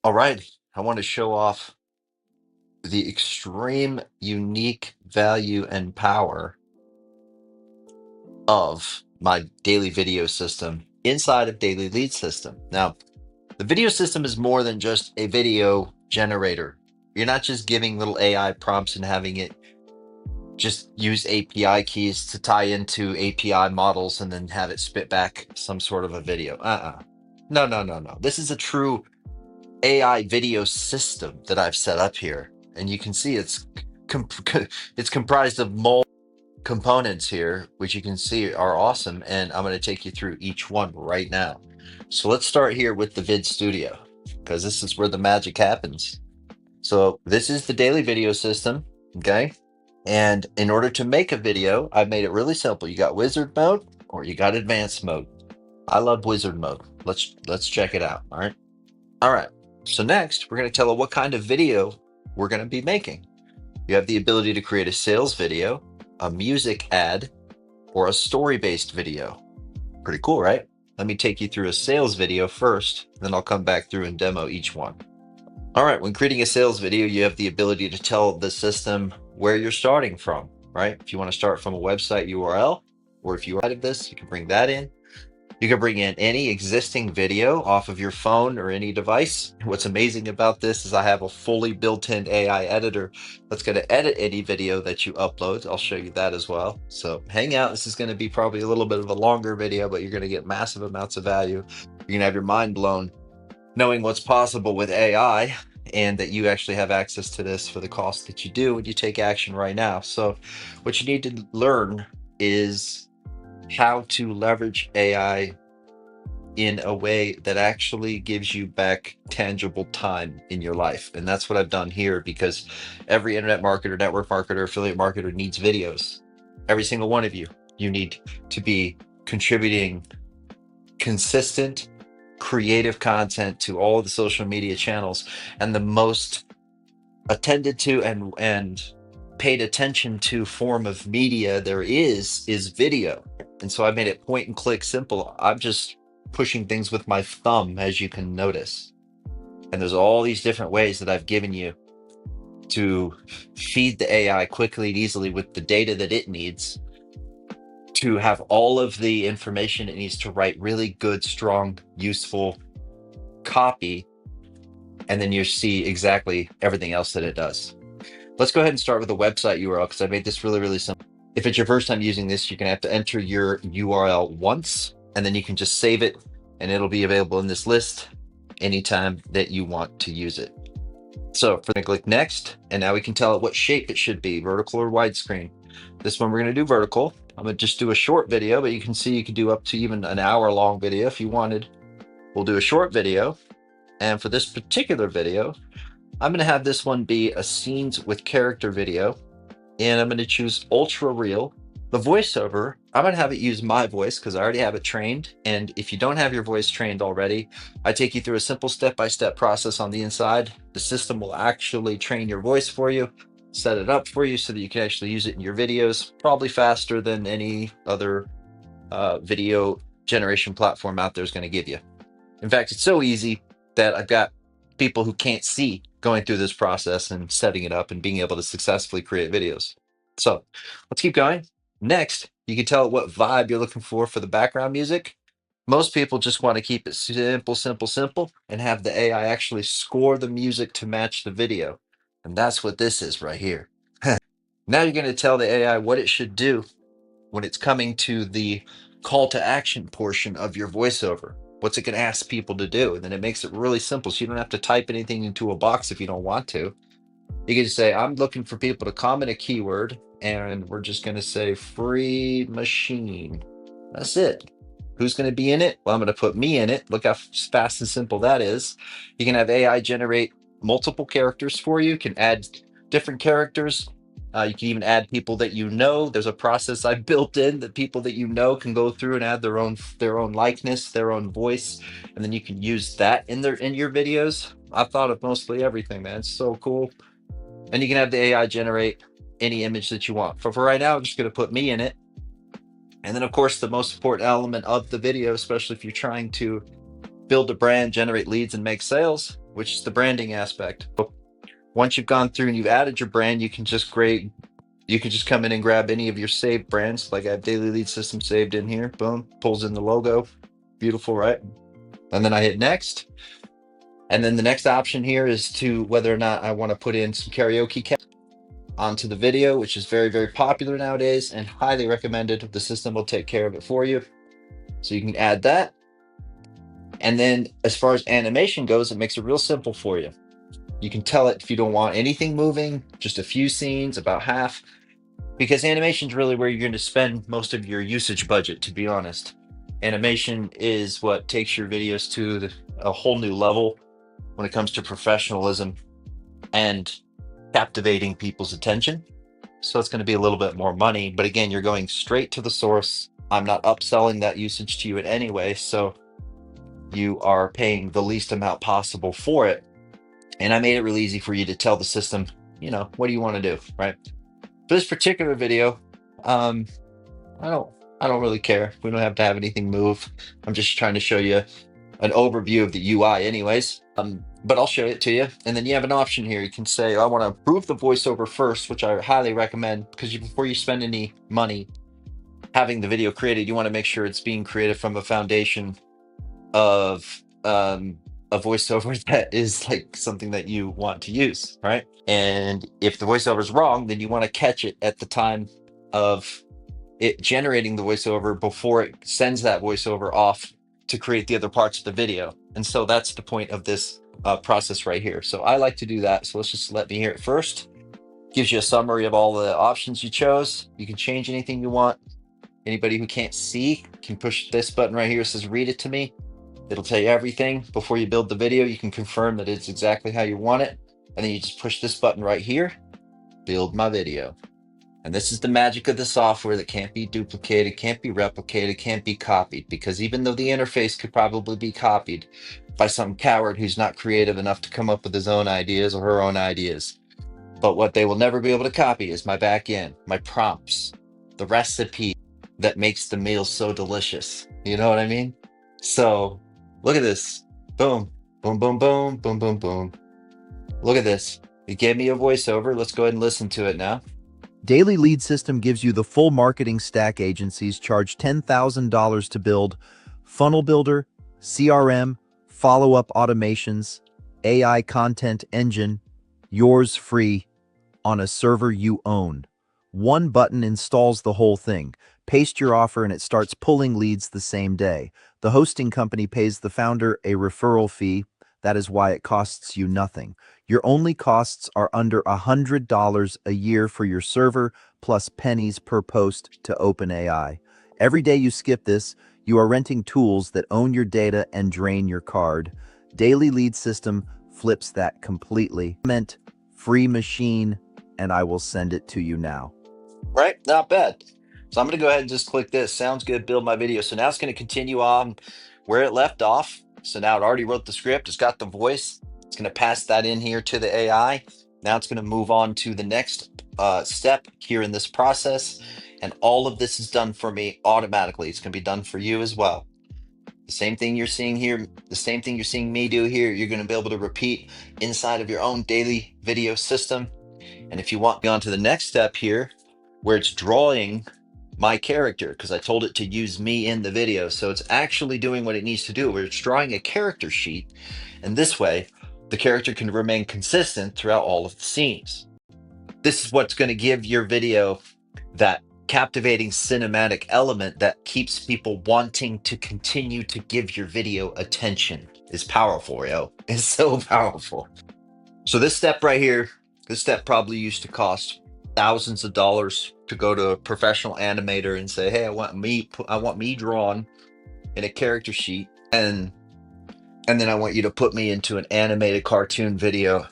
All right, I want to show off the extreme unique value and power of my daily video system inside of Daily Lead System. Now, the video system is more than just a video generator. You're not just giving little AI prompts and having it just use API keys to tie into API models and then have it spit back some sort of a video. No, no, no, no. This is a true AI video system that I've set up here, and you can see it's comprised of multiple components here, which you can see are awesome. And I'm going to take you through each one right now. So let's start here with the Vid Studio, because this is where the magic happens. So this is the daily video system, okay? And in order to make a video, I've made it really simple. You got wizard mode or you got advanced mode. I love wizard mode. Let's check it out. All right. All right. So next, we're going to tell it what kind of video we're going to be making. You have the ability to create a sales video, a music ad, or a story-based video. Pretty cool, right? Let me take you through a sales video first, then I'll come back through and demo each one. All right, when creating a sales video, you have the ability to tell the system where you're starting from, right? If you want to start from a website URL, or if you are out of this, you can bring that in. You can bring in any existing video off of your phone or any device. What's amazing about this is I have a fully built-in AI editor that's going to edit any video that you upload. I'll show you that as well. So hang out. This is going to be probably a little bit of a longer video, but you're going to get massive amounts of value. You're going to have your mind blown knowing what's possible with AI and that you actually have access to this for the cost that you do when you take action right now. So what you need to learn is how to leverage AI in a way that actually gives you back tangible time in your life. And that's what I've done here, because every internet marketer, network marketer, affiliate marketer needs videos. Every single one of you, you need to be contributing consistent, creative content to all of the social media channels. And the most attended to and paid attention to form of media there is video. And so I made it point and click simple. I'm just pushing things with my thumb, as you can notice. And there's all these different ways that I've given you to feed the AI quickly and easily with the data that it needs to have all of the information it needs to write really good, strong, useful copy. And then you see exactly everything else that it does. Let's go ahead and start with a website URL, because I made this really, really simple. If it's your first time using this, you're going to have to enter your URL once, and then you can just save it, and it'll be available in this list anytime that you want to use it. So for the click next, and now we can tell it what shape it should be, vertical or widescreen. This one we're going to do vertical. I'm going to just do a short video, but you can see you can do up to even an hour-long video if you wanted. We'll do a short video, and for this particular video, I'm going to have this one be a scenes with character video, and I'm going to choose ultra real. The voiceover, I'm going to have it use my voice because I already have it trained. And if you don't have your voice trained already, I take you through a simple step-by-step process on the inside. The system will actually train your voice for you, set it up for you so that you can actually use it in your videos, probably faster than any other video generation platform out there is going to give you. In fact, it's so easy that I've got people who can't see going through this process and setting it up and being able to successfully create videos. So let's keep going. Next, you can tell it what vibe you're looking for the background music. Most people just want to keep it simple, simple, simple, and have the AI actually score the music to match the video. And that's what this is right here. Now you're going to tell the AI what it should do when it's coming to the call to action portion of your voiceover. What's it going to ask people to do? And then it makes it really simple, so you don't have to type anything into a box if you don't want to. You can just say, I'm looking for people to comment a keyword, and we're just going to say free machine. That's it. Who's going to be in it? Well, I'm going to put me in it. Look how fast and simple that is. You can have AI generate multiple characters for you. You can add different characters. You can even add people that you know. There's a process I built in that people that you know can go through and add their own likeness, their own voice, and then you can use that in your videos. I've thought of mostly everything, man. It's so cool. And you can have the AI generate any image that you want. For right now, I'm just going to put me in it. And then, of course, the most important element of the video, especially if you're trying to build a brand, generate leads, and make sales, which is the branding aspect. Once you've gone through and you've added your brand, you can just come in and grab any of your saved brands. Like I have Daily Lead System saved in here. Boom, pulls in the logo. Beautiful, right? And then I hit next. And then the next option here is to whether or not I want to put in some karaoke onto the video, which is very, very popular nowadays and highly recommended. The system will take care of it for you. So you can add that. And then as far as animation goes, it makes it real simple for you. You can tell it if you don't want anything moving, just a few scenes, about half, because animation is really where you're going to spend most of your usage budget, to be honest. Animation is what takes your videos to a whole new level when it comes to professionalism and captivating people's attention. So it's going to be a little bit more money, but again, you're going straight to the source. I'm not upselling that usage to you in any way, so you are paying the least amount possible for it. And I made it really easy for you to tell the system, what do you want to do, right? For this particular video, I don't really care. We don't have to have anything move. I'm just trying to show you an overview of the UI anyways. But I'll show it to you. And then you have an option here. You can say, I want to approve the voiceover first, which I highly recommend, because before you spend any money having the video created, you want to make sure it's being created from a foundation of a voiceover that is like something that you want to use, right? And if the voiceover is wrong, then you want to catch it at the time of it generating the voiceover before it sends that voiceover off to create the other parts of the video. And so that's the point of this process right here. So I like to do that. So let me hear it first. Gives you a summary of all the options you chose. You can change anything you want. Anybody who can't see can push this button right here. It says read it to me. It'll tell you everything. Before you build the video, you can confirm that it's exactly how you want it. And then you just push this button right here, build my video. And this is the magic of the software that can't be duplicated, can't be replicated, can't be copied. Because even though the interface could probably be copied by some coward who's not creative enough to come up with his own ideas or her own ideas, but what they will never be able to copy is my back end, my prompts, the recipe that makes the meal so delicious. You know what I mean? So look at this. Boom, boom, boom, boom, boom, boom, boom. Look at this. It gave me a voiceover. Let's go ahead and listen to it now. Daily Lead System gives you the full marketing stack. Agencies charge $10,000 to build funnel builder, CRM, follow-up automations, AI content engine, yours free on a server you own. One button installs the whole thing. Paste your offer and it starts pulling leads the same day. The hosting company pays the founder a referral fee. That is why it costs you nothing. Your only costs are under $100 a year for your server, plus pennies per post to OpenAI. Every day you skip this, you are renting tools that own your data and drain your card. Daily Lead System flips that completely. Meant free machine, and I will send it to you now. Right? Not bad. So I'm going to go ahead and just click this. Sounds good. Build my video. So now it's going to continue on where it left off. So now it already wrote the script. It's got the voice. It's going to pass that in here to the AI. Now it's going to move on to the next step here in this process. And all of this is done for me automatically. It's going to be done for you as well. The same thing you're seeing here, the same thing you're seeing me do here, you're going to be able to repeat inside of your own daily video system. And if you want to go on to the next step here, where it's drawing my character, because I told it to use me in the video. So it's actually doing what it needs to do, where it's drawing a character sheet. And this way, the character can remain consistent throughout all of the scenes. This is what's going to give your video that captivating cinematic element that keeps people wanting to continue to give your video attention. Is powerful, yo. It's so powerful. So this step right here, this step probably used to cost thousands of dollars to go to a professional animator and say, hey, I want me drawn in a character sheet, and then I want you to put me into an animated cartoon video.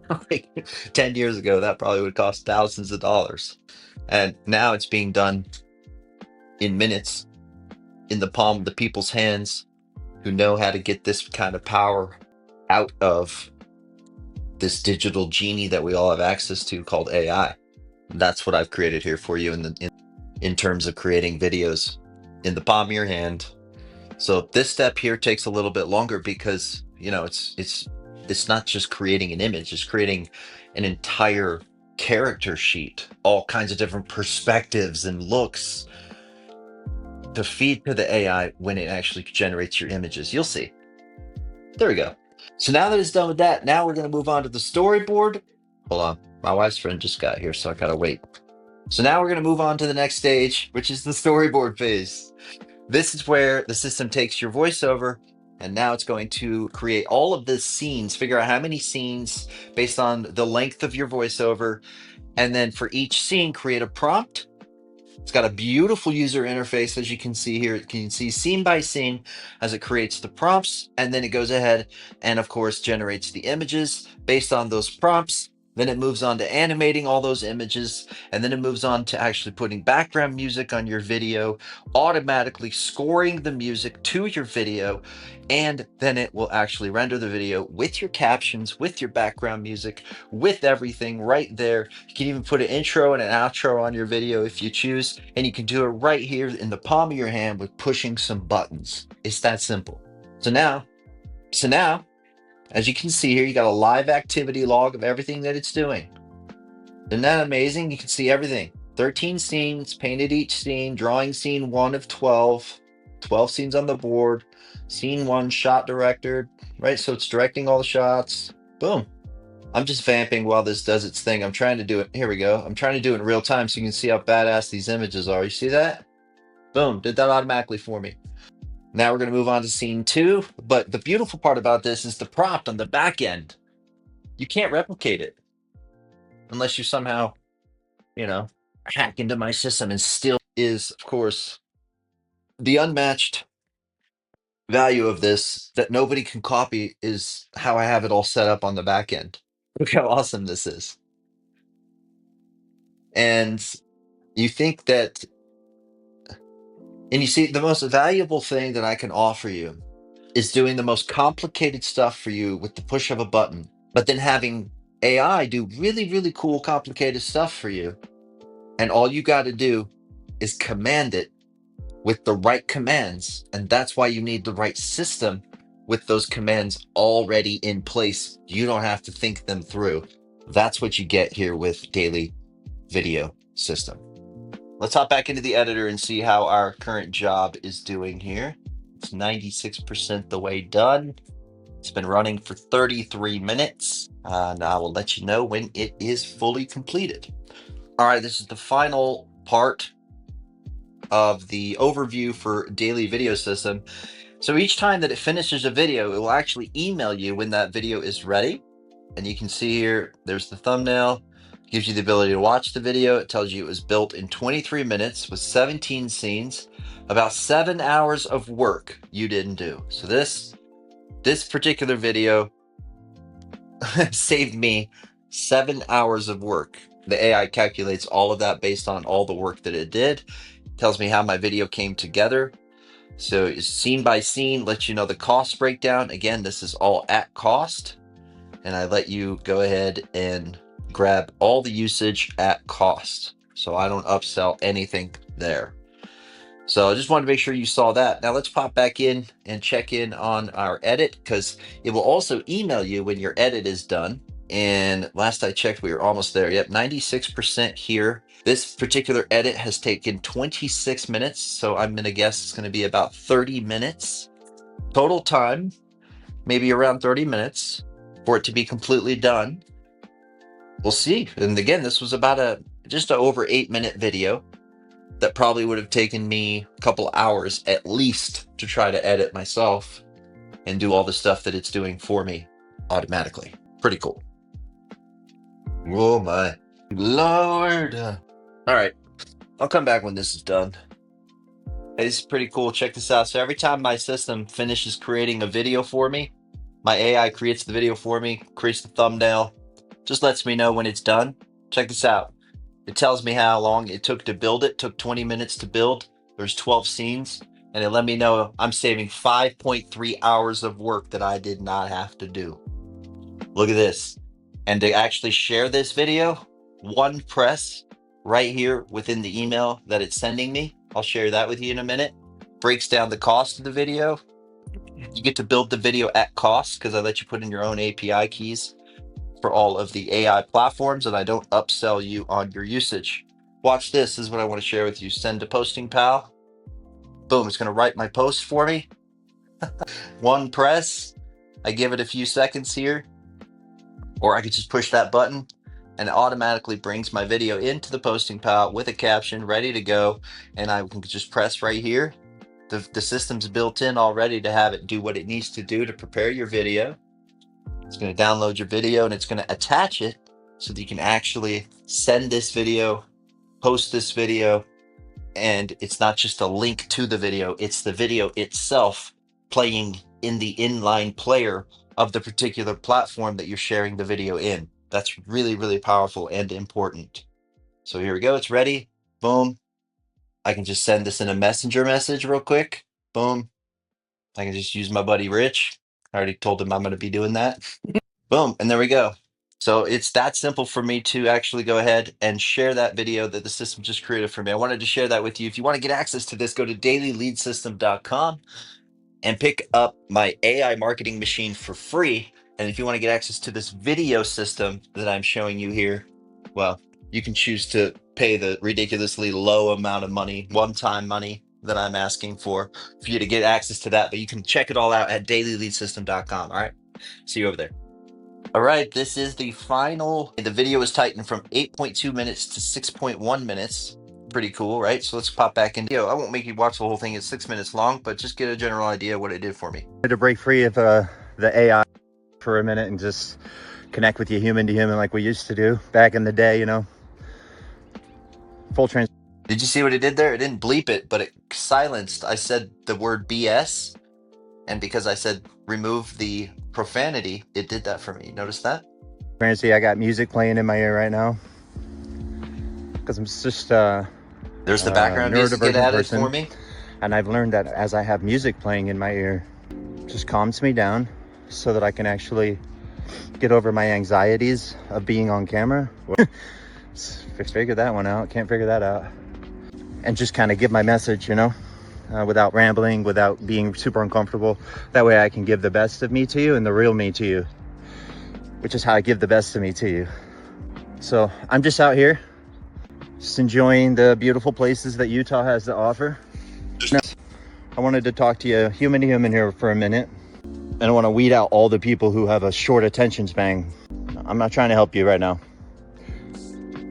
Like 10 years ago, that probably would cost thousands of dollars. And now it's being done in minutes, in the palm of the people's hands who know how to get this kind of power out of this digital genie that we all have access to called AI. That's what I've created here for you in terms of creating videos in the palm of your hand So this step here takes a little bit longer because, you know, it's not just creating an image, it's creating an entire character sheet, all kinds of different perspectives and looks to feed to the AI when it actually generates your images. You'll see. There we go. So now that it's done with that, now we're going to move on to the storyboard. Hold on. My wife's friend just got here, so I gotta wait. So now we're going to move on to the next stage, which is the storyboard phase. This is where the system takes your voiceover and now it's going to create all of the scenes, figure out how many scenes based on the length of your voiceover. And then for each scene, create a prompt. It's got a beautiful user interface, as you can see here. You can see scene by scene as it creates the prompts, and then it goes ahead and, of course, generates the images based on those prompts. Then it moves on to animating all those images, and then it moves on to actually putting background music on your video, automatically scoring the music to your video, and then it will actually render the video with your captions, with your background music, with everything right there. You can even put an intro and an outro on your video if you choose, and you can do it right here in the palm of your hand with pushing some buttons. It's that simple. So now, as you can see here, you got a live activity log of everything that it's doing. Isn't that amazing? You can see everything. 13 scenes, painted each scene, drawing scene 1 of 12, 12 scenes on the board, scene 1, shot directed, right? So it's directing all the shots. Boom. I'm just vamping while this does its thing. I'm trying to do it. Here we go. I'm trying to do it in real time so you can see how badass these images are. You see that? Boom. Did that automatically for me. Now we're going to move on to scene 2. But the beautiful part about this is the prompt on the back end. You can't replicate it unless you somehow, you know, hack into my system and still is, of course, the unmatched value of this that nobody can copy is how I have it all set up on the back end. Look how awesome this is. And you think that, and you see, the most valuable thing that I can offer you is doing the most complicated stuff for you with the push of a button, but then having AI do really, really cool, complicated stuff for you. And all you got to do is command it with the right commands. And that's why you need the right system with those commands already in place. You don't have to think them through. That's what you get here with Daily Video System. Let's hop back into the editor and see how our current job is doing here. It's 96% the way done. It's been running for 33 minutes, and I will let you know when it is fully completed. All right, this is the final part of the overview for Daily Video System. So each time that it finishes a video, it will actually email you when that video is ready. And you can see here, there's the thumbnail. Gives you the ability to watch the video. It tells you it was built in 23 minutes with 17 scenes, about 7 hours of work you didn't do. So this particular video saved me 7 hours of work. The AI calculates all of that based on all the work that it did. It tells me how my video came together. So it's scene by scene, lets you know the cost breakdown. Again, this is all at cost. And I let you go ahead and grab all the usage at cost. So I don't upsell anything there. So I just wanted to make sure you saw that. Now let's pop back in and check in on our edit, because it will also email you when your edit is done. And last I checked, we were almost there. Yep, 96% here. This particular edit has taken 26 minutes. So I'm going to guess it's going to be about 30 minutes. Total time, maybe around 30 minutes for it to be completely done. We'll see. And again, this was about just an over 8-minute video that probably would have taken me a couple hours at least to try to edit myself and do all the stuff that it's doing for me automatically. Pretty cool. Oh my Lord. All right. I'll come back when this is done. Hey, this is pretty cool. Check this out. So every time my system finishes creating a video for me, my AI creates the video for me, creates the thumbnail, just lets me know when it's done. Check this out. It tells me how long it took to build it. It took 20 minutes to build. There's 12 scenes. And it let me know I'm saving 5.3 hours of work that I did not have to do. Look at this. And to actually share this video, one press right here within the email that it's sending me. I'll share that with you in a minute. breaks down the cost of the video. You get to build the video at cost because I let you put in your own API keys for all of the AI platforms, and I don't upsell you on your usage. Watch this. This is what I want to share with you. Send to Posting Pal. Boom, it's going to write my post for me. One press. I give it a few seconds here, or I could just push that button and it automatically brings my video into the Posting Pal with a caption ready to go. And I can just press right here. The system's built in already to have it do what it needs to do to prepare your video. It's going to download your video and it's going to attach it so that you can actually send this video, post this video, and it's not just a link to the video, it's the video itself playing in the inline player of the particular platform that you're sharing the video in. That's really, really powerful and important. So here we go. It's ready. Boom. I can just send this in a messenger message real quick. Boom. I can just use my buddy Rich. I already told him I'm going to be doing that. Boom. And there we go. So it's that simple for me to actually go ahead and share that video that the system just created for me. I wanted to share that with you. If you want to get access to this, go to dailyleadsystem.com and pick up my AI marketing machine for free. And if you want to get access to this video system that I'm showing you here, well, you can choose to pay the ridiculously low amount of money, one-time money that I'm asking for you to get access to that. But you can check it all out at dailyleadsystem.com. All right. See you over there. All right, this is the final. The video is tightened from 8.2 minutes to 6.1 minutes. Pretty cool, right? So let's pop back in. I won't make you watch the whole thing. It's 6 minutes long, but just get a general idea of what it did for me. To break free of the AI for a minute and just connect with you human to human like we used to do back in the day, you know. Full trans. Did you see what it did there? It didn't bleep it, but it silenced. I said the word BS, and because I said remove the profanity, it did that for me. Notice that? Transparency, I got music playing in my ear right now because I'm just there's the background music get added for me. And I've learned that as I have music playing in my ear, it just calms me down so that I can actually get over my anxieties of being on camera. Figure that one out. Can't figure that out. And just kind of give my message, you know, without rambling, without being super uncomfortable. That way I can give the best of me to you and the real me to you, which is how I give the best of me to you. So I'm just out here, just enjoying the beautiful places that Utah has to offer. Now, I wanted to talk to you human to human here for a minute. And I want to weed out all the people who have a short attention span. I'm not trying to help you right now.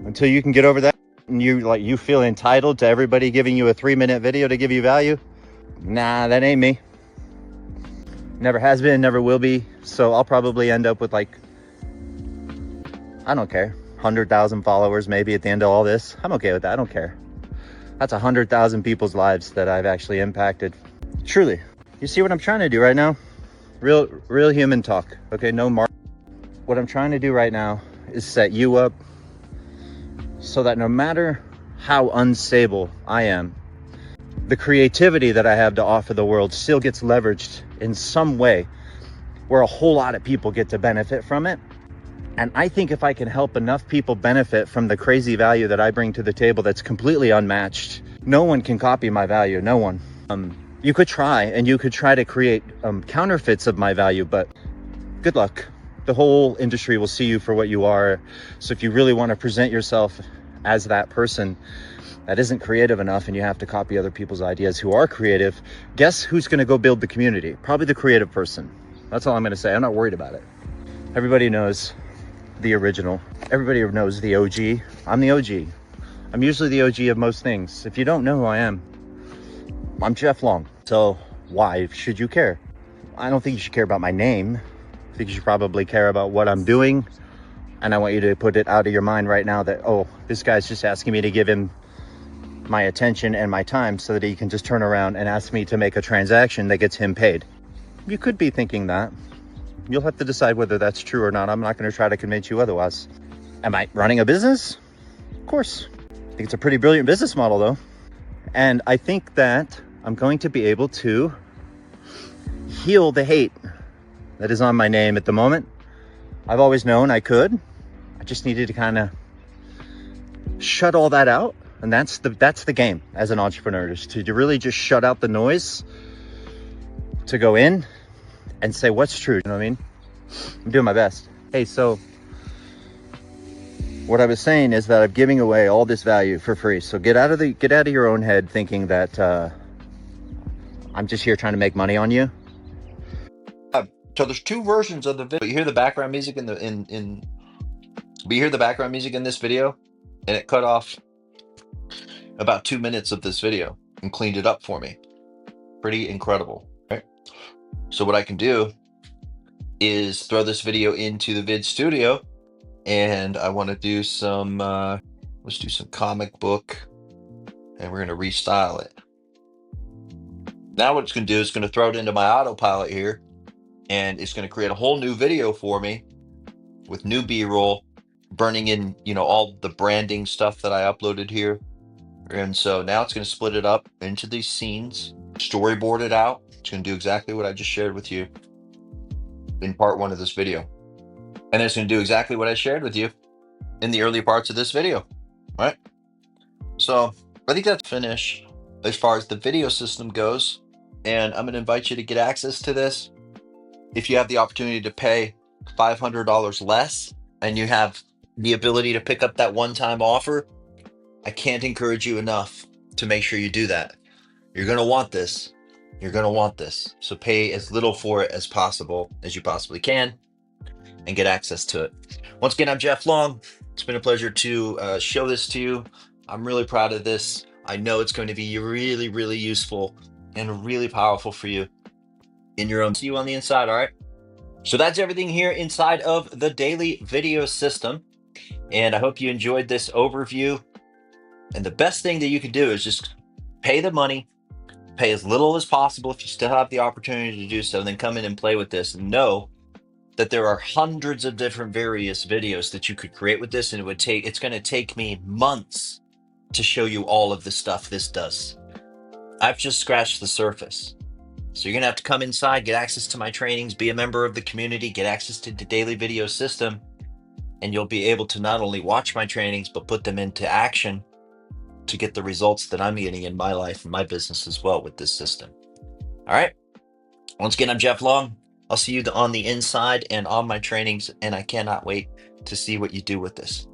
Until you can get over that and you feel entitled to everybody giving you a 3-minute video to give you value. Nah, that ain't me. Never has been, never will be. So I'll probably end up with I don't care, 100,000 followers maybe at the end of all this. I'm okay with that. I don't care. That's 100,000 people's lives that I've actually impacted. Truly. You see what I'm trying to do right now? Real human talk. Okay, no mark. What I'm trying to do right now is set you up so that no matter how unstable I am, the creativity that I have to offer the world still gets leveraged in some way where a whole lot of people get to benefit from it. And I think if I can help enough people benefit from the crazy value that I bring to the table that's completely unmatched, no one can copy my value, no one. You could try, and you could try to create counterfeits of my value, but good luck. The whole industry will see you for what you are. So if you really want to present yourself as that person that isn't creative enough and you have to copy other people's ideas who are creative, guess who's going to go build the community? Probably the creative person. That's all I'm going to say. I'm not worried about it. Everybody knows the original. Everybody knows the OG. I'm the OG. I'm usually the OG of most things. If you don't know who I am, I'm Jeff Long. So why should you care? I don't think you should care about my name. I think you should probably care about what I'm doing. And I want you to put it out of your mind right now that, oh, this guy's just asking me to give him my attention and my time so that he can just turn around and ask me to make a transaction that gets him paid. You could be thinking that. You'll have to decide whether that's true or not. I'm not going to try to convince you otherwise. Am I running a business? Of course. I think it's a pretty brilliant business model, though. And I think that I'm going to be able to heal the hate that is on my name at the moment. I've always known I could. I just needed to kind of shut all that out And that's the game as an entrepreneur, is to really just shut out the noise, to go in and say what's true. You know what I mean? I'm doing my best. Hey, so what I was saying is that I'm giving away all this value for free. So get out of your own head thinking that I'm just here trying to make money on you. So there's two versions of the video. You hear the background music we hear the background music in this video, and it cut off about 2 minutes of this video and cleaned it up for me. Pretty incredible, right? So what I can do is throw this video into the Vid Studio, and I want to do some let's do some comic book, and we're going to restyle it. Now what it's going to do is going to throw it into my autopilot here, and it's going to create a whole new video for me with new B-roll, burning in, all the branding stuff that I uploaded here. And so now it's going to split it up into these scenes, storyboard it out. It's going to do exactly what I just shared with you in part 1 of this video. And it's going to do exactly what I shared with you in the early parts of this video, right? So I think that's finished as far as the video system goes. And I'm going to invite you to get access to this. If you have the opportunity to pay $500 less and you have the ability to pick up that one-time offer, I can't encourage you enough to make sure you do that. You're going to want this. You're going to want this. So pay as little for it as possible as you possibly can and get access to it. Once again, I'm Jeff Long. It's been a pleasure to show this to you. I'm really proud of this. I know it's going to be really, really useful and really powerful for you in your own. See you on the inside, all right? So that's everything here inside of the Daily Video System. And I hope you enjoyed this overview. And the best thing that you can do is just pay the money, pay as little as possible if you still have the opportunity to do so, and then come in and play with this, and know that there are hundreds of different various videos that you could create with this, and it's going to take me months to show you all of the stuff this does. I've just scratched the surface. So you're going to have to come inside, get access to my trainings, be a member of the community, get access to the Daily Video System, and you'll be able to not only watch my trainings, but put them into action to get the results that I'm getting in my life and my business as well with this system. All right. Once again, I'm Jeff Long. I'll see you on the inside and on my trainings, and I cannot wait to see what you do with this.